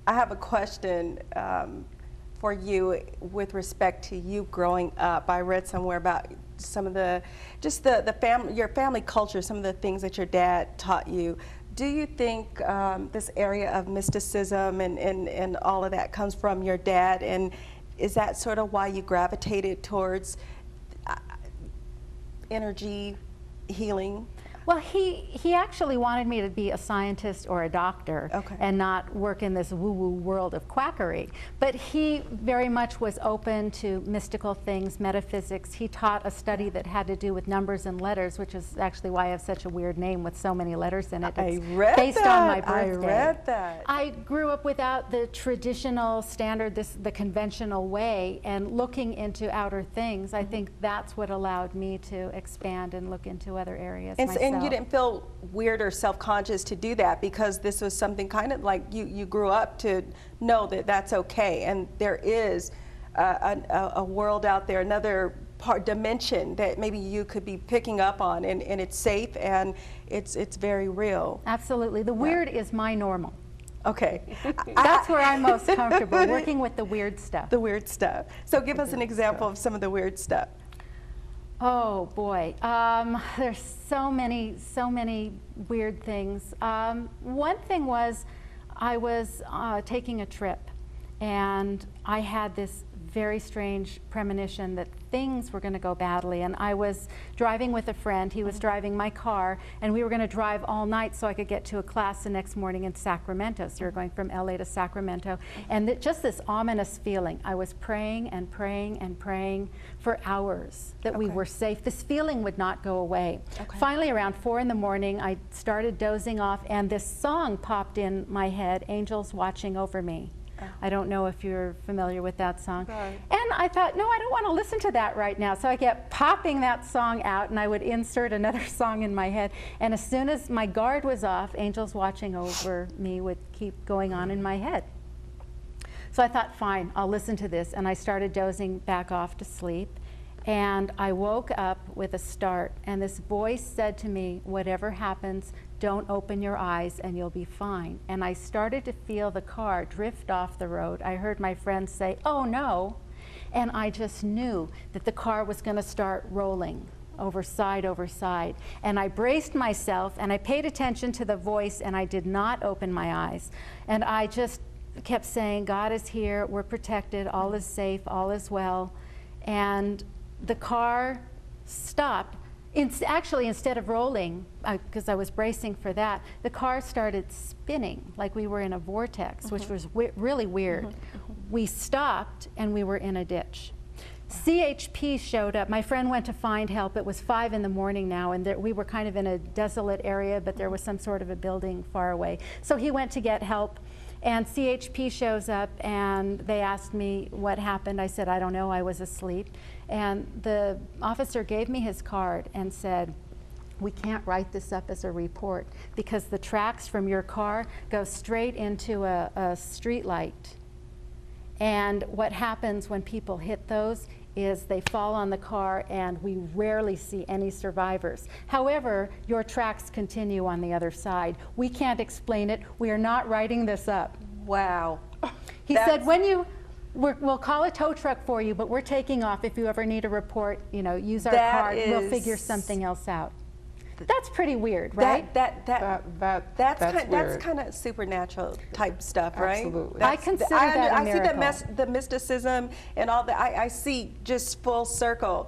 I have a question for you with respect to you growing up. I read somewhere about some of your family culture, some of the things that your dad taught you. Do you think this area of mysticism and all of that comes from your dad, and is that sort of why you gravitated towards energy healing? Well, he actually wanted me to be a scientist or a doctor, okay, and not work in this woo-woo world of quackery. But he very much was open to mystical things, metaphysics. He taught a study that had to do with numbers and letters, which is actually why I have such a weird name with so many letters in it. I read based that. on my birthday. I read that. I grew up without the traditional standard, the conventional way, and looking into outer things. I think that's what allowed me to expand and look into other areas myself. And you didn't feel weird or self-conscious to do that, because this was something kind of like you grew up to know that that's okay, and there is a world out there, another dimension that maybe you could be picking up on, and it's safe and it's very real. Absolutely. The weird is my normal. Okay. That's where I'm most comfortable, working with the weird stuff. The weird stuff. So give us an example of some of the weird stuff. Oh boy, there's so many weird things. One thing was, I was taking a trip, and I had this very strange premonition that things were going to go badly, and I was driving with a friend. He was driving my car, and we were going to drive all night so I could get to a class the next morning in Sacramento. So we were going from LA to Sacramento, and just this ominous feeling. I was praying and praying and praying for hours that we were safe. This feeling would not go away. Finally, around 4 in the morning, I started dozing off, and this song popped in my head, "Angels Watching Over Me." I don't know if you're familiar with that song. Right. And I thought, no, I don't want to listen to that right now. So I kept popping that song out, and I would insert another song in my head. And as soon as my guard was off, "Angels Watching Over Me" would keep going on in my head. So I thought, fine, I'll listen to this. And I started dozing back off to sleep. And I woke up with a start, and this voice said to me, "Whatever happens, don't open your eyes and you'll be fine." And I started to feel the car drift off the road. I heard my friend say, "Oh no," and I just knew that the car was going to start rolling over side. And I braced myself, and I paid attention to the voice, and I did not open my eyes. And I just kept saying, "God is here, we're protected, all is safe, all is well." And the car stopped. Actually, instead of rolling, because I was bracing for that, the car started spinning like we were in a vortex, which was really weird. We stopped, and we were in a ditch. CHP showed up. My friend went to find help. It was 5 in the morning now, and we were kind of in a desolate area, but there was some sort of a building far away. So he went to get help. And CHP shows up, and they asked me what happened. I said, "I don't know, I was asleep." And the officer gave me his card and said, "We can't write this up as a report because the tracks from your car go straight into a street light. And what happens when people hit those is they fall on the car, and we rarely see any survivors. However, your tracks continue on the other side. We can't explain it. We are not writing this up." Wow. He said, we'll call a tow truck for you, but we're taking off. If you ever need a report, use our card. We'll figure something else out. That's pretty weird, right? That's kind of supernatural type stuff, right? Absolutely. I consider that a miracle. I see the mysticism and all that. I see just full circle.